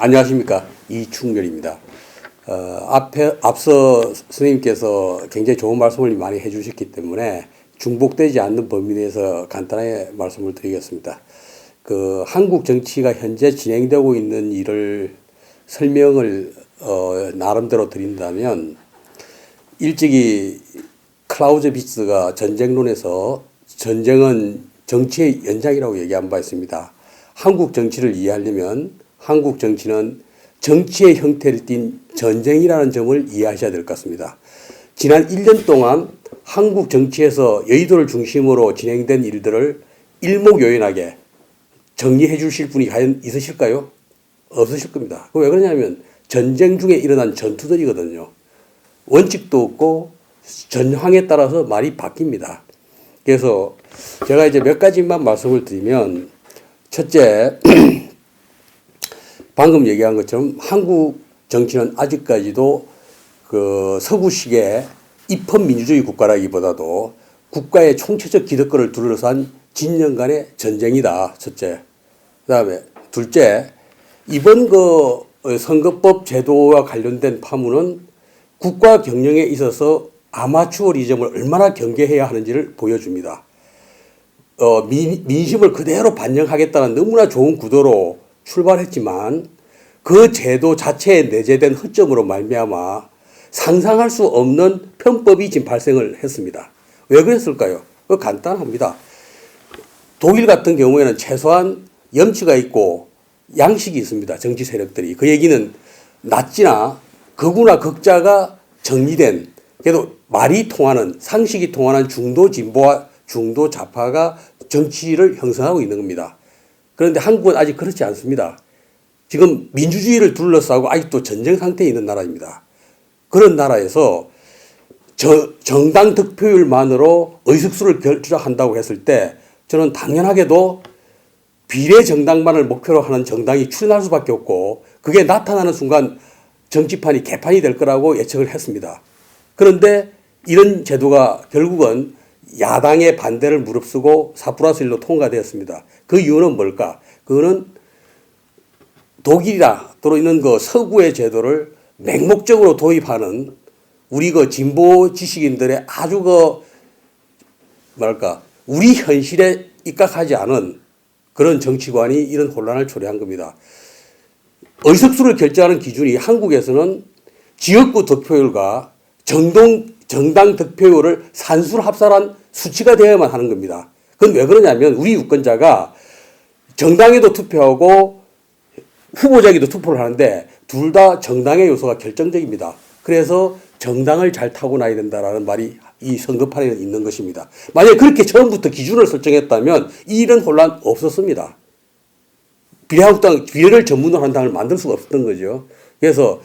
안녕하십니까. 이충렬입니다. 앞서 선생님께서 굉장히 좋은 말씀을 많이 해주셨기 때문에 중복되지 않는 범위 내에서 간단하게 말씀을 드리겠습니다. 한국 정치가 현재 진행되고 있는 일을 설명을 나름대로 드린다면, 일찍이 클라우제비츠가 전쟁론에서 전쟁은 정치의 연장이라고 얘기한 바 있습니다. 한국 정치를 이해하려면 한국 정치는 정치의 형태를 띤 전쟁이라는 점을 이해하셔야 될 것 같습니다. 지난 1년 동안 한국 정치에서 여의도를 중심으로 진행된 일들을 일목요연하게 정리해 주실 분이 과연 있으실까요? 없으실 겁니다. 왜 그러냐면 전쟁 중에 일어난 전투들이거든요. 원칙도 없고 전황에 따라서 말이 바뀝니다. 그래서 제가 이제 몇 가지만 말씀을 드리면, 첫째, 방금 얘기한 것처럼 한국 정치는 아직까지도 서구식의 입헌민주주의 국가라기보다도 국가의 총체적 기득권을 둘러싼 진영 간의 전쟁이다. 첫째. 그 다음에 둘째, 이번 선거법 제도와 관련된 파문은 국가 경영에 있어서 아마추어리즘을 얼마나 경계해야 하는지를 보여줍니다. 민심을 그대로 반영하겠다는 너무나 좋은 구도로 출발했지만 그 제도 자체에 내재된 허점으로 말미암아 상상할 수 없는 편법이 지금 발생을 했습니다. 왜 그랬을까요? 간단합니다. 독일 같은 경우에는 최소한 염치가 있고 양식이 있습니다. 정치 세력들이. 그 얘기는 나치나 극우나 극자가 정리된, 그래도 말이 통하는, 상식이 통하는 중도 진보와 중도 좌파가 정치를 형성하고 있는 겁니다. 그런데 한국은 아직 그렇지 않습니다. 지금 민주주의를 둘러싸고 아직도 전쟁 상태에 있는 나라입니다. 그런 나라에서 정당 득표율만으로 의석수를 결정한다고 했을 때 저는 당연하게도 비례 정당만을 목표로 하는 정당이 출현할 수밖에 없고, 그게 나타나는 순간 정치판이 개판이 될 거라고 예측을 했습니다. 그런데 이런 제도가 결국은 야당의 반대를 무릅쓰고 4+1로 통과되었습니다. 그 이유는 뭘까? 그거는 독일이나 또는 있는 서구의 제도를 맹목적으로 도입하는 우리 진보 지식인들의 아주 우리 현실에 입각하지 않은 그런 정치관이 이런 혼란을 초래한 겁니다. 의석수를 결정하는 기준이 한국에서는 지역구 득표율과 정당 득표율을 산술 합산한 수치가 되어야만 하는 겁니다. 그건 왜 그러냐면 우리 유권자가 정당에도 투표하고 후보자에게도 투표를 하는데 둘 다 정당의 요소가 결정적입니다. 그래서 정당을 잘 타고나야 된다라는 말이 이 선거판에 있는 것입니다. 만약에 그렇게 처음부터 기준을 설정했다면 이런 혼란 없었습니다. 비례를 전문으로 한 당을 만들 수가 없었던 거죠. 그래서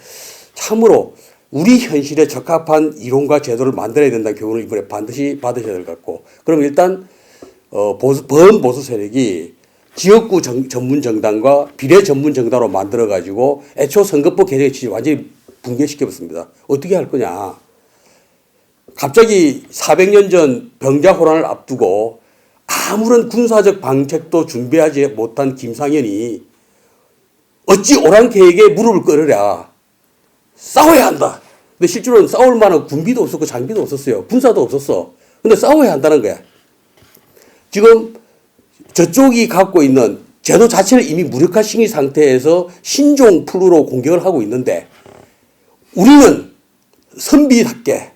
참으로 우리 현실에 적합한 이론과 제도를 만들어야 된다는 교훈을 이번에 반드시 받으셔야 될 것 같고, 그럼 일단 범보수 세력이 지역구 전문 정당과 비례 전문 정당으로 만들어 가지고 애초 선거법 개정의 취지 완전히 붕괴시켰습니다. 어떻게 할 거냐? 갑자기 400년 전 병자호란을 앞두고 아무런 군사적 방책도 준비하지 못한 김상현이 어찌 오랑캐에게 무릎을 꿇으랴. 싸워야 한다. 근데 실제로는 싸울 만한 군비도 없었고 장비도 없었어요. 군사도 없었어. 근데 싸워야 한다는 거야. 지금 저쪽이 갖고 있는 제도 자체를 이미 무력화시킨 상태에서 신종 플루로 공격을 하고 있는데, 우리는 선비답게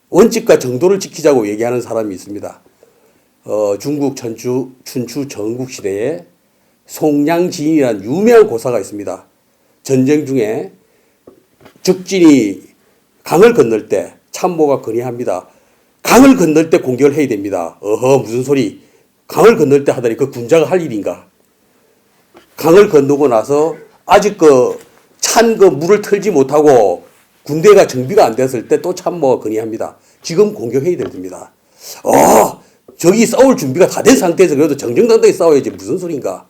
원칙과 정도를 지키자고 얘기하는 사람이 있습니다. 중국 춘추 전국 시대에 송량진이라는 유명한 고사가 있습니다. 전쟁 중에 적진이 강을 건널 때 참모가 건의합니다. 강을 건널 때 공격을 해야 됩니다. 무슨 소리. 강을 건널 때 하다니 그 군자가 할 일인가. 강을 건너고 나서 아직 찬 물을 털지 못하고 군대가 정비가 안 됐을 때 또 참모가 건의합니다. 지금 공격해야 됩니다. 저기 싸울 준비가 다 된 상태에서 그래도 정정당당히 싸워야지 무슨 소린가.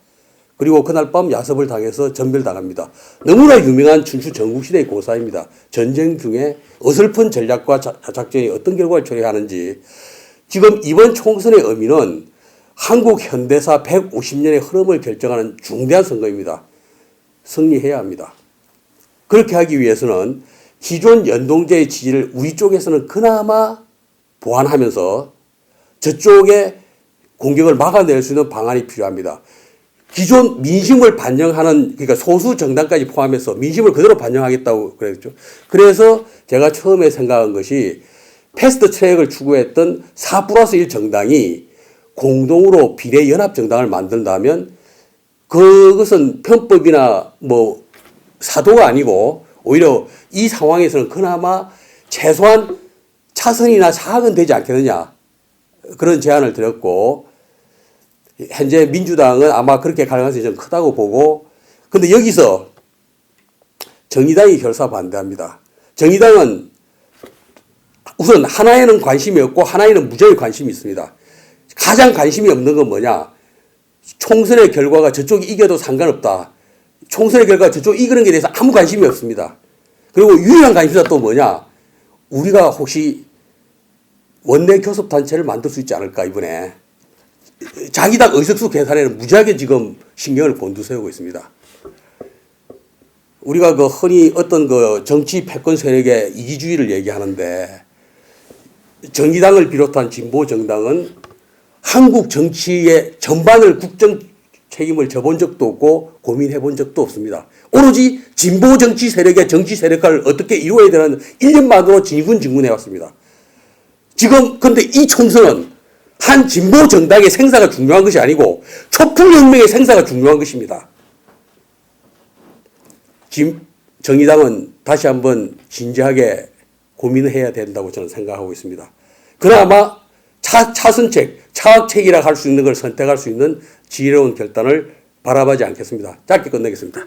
그리고 그날 밤 야섭을 당해서 전멸당합니다. 너무나 유명한 춘추 전국시대의 고사입니다. 전쟁 중에 어설픈 전략과 작전이 어떤 결과를 초래하는지. 지금 이번 총선의 의미는 한국 현대사 150년의 흐름을 결정하는 중대한 선거입니다. 승리해야 합니다. 그렇게 하기 위해서는 기존 연동제의 취지를 우리 쪽에서는 그나마 보완하면서 저쪽에 공격을 막아낼 수 있는 방안이 필요합니다. 기존 민심을 반영하는, 그러니까 소수 정당까지 포함해서 민심을 그대로 반영하겠다고 그랬죠. 그래서 제가 처음에 생각한 것이 패스트 트랙을 추구했던 4+1 정당이 공동으로 비례연합정당을 만든다면 그것은 편법이나 뭐 사도가 아니고 오히려 이 상황에서는 그나마 최소한 차선이나 사학은 되지 않겠느냐, 그런 제안을 드렸고, 현재 민주당은 아마 그렇게 갈 가능성이 좀 크다고 보고, 근데 여기서 정의당이 결사 반대합니다. 정의당은 우선 하나에는 관심이 없고 하나에는 무지하게 관심이 있습니다. 가장 관심이 없는 건 뭐냐? 총선의 결과가 저쪽이 이겨도 상관없다. 총선의 결과가 저쪽이 이기는 게 대해서 아무 관심이 없습니다. 그리고 유일한 관심사 또 뭐냐? 우리가 혹시 원내 교섭단체를 만들 수 있지 않을까, 이번에. 자기 당 의석수 계산에는 무지하게 지금 신경을 곤두세우고 있습니다. 우리가 그 흔히 어떤 그 정치 패권 세력의 이기주의를 얘기하는데, 정의당을 비롯한 진보 정당은 한국 정치의 전반을 국정 책임을 져본 적도 없고 고민해 본 적도 없습니다. 오로지 진보 정치 세력의 정치 세력화를 어떻게 이루어야 되는 1년만으로 지근지근해 왔습니다. 지금 근데 이 총선은 한 진보 정당의 생사가 중요한 것이 아니고 촛불혁명의 생사가 중요한 것입니다. 정의당은 다시 한번 진지하게 고민을 해야 된다고 저는 생각하고 있습니다. 그나마 차선책, 차악책이라 할 수 있는 걸 선택할 수 있는 지혜로운 결단을 바라보지 않겠습니다. 짧게 끝내겠습니다.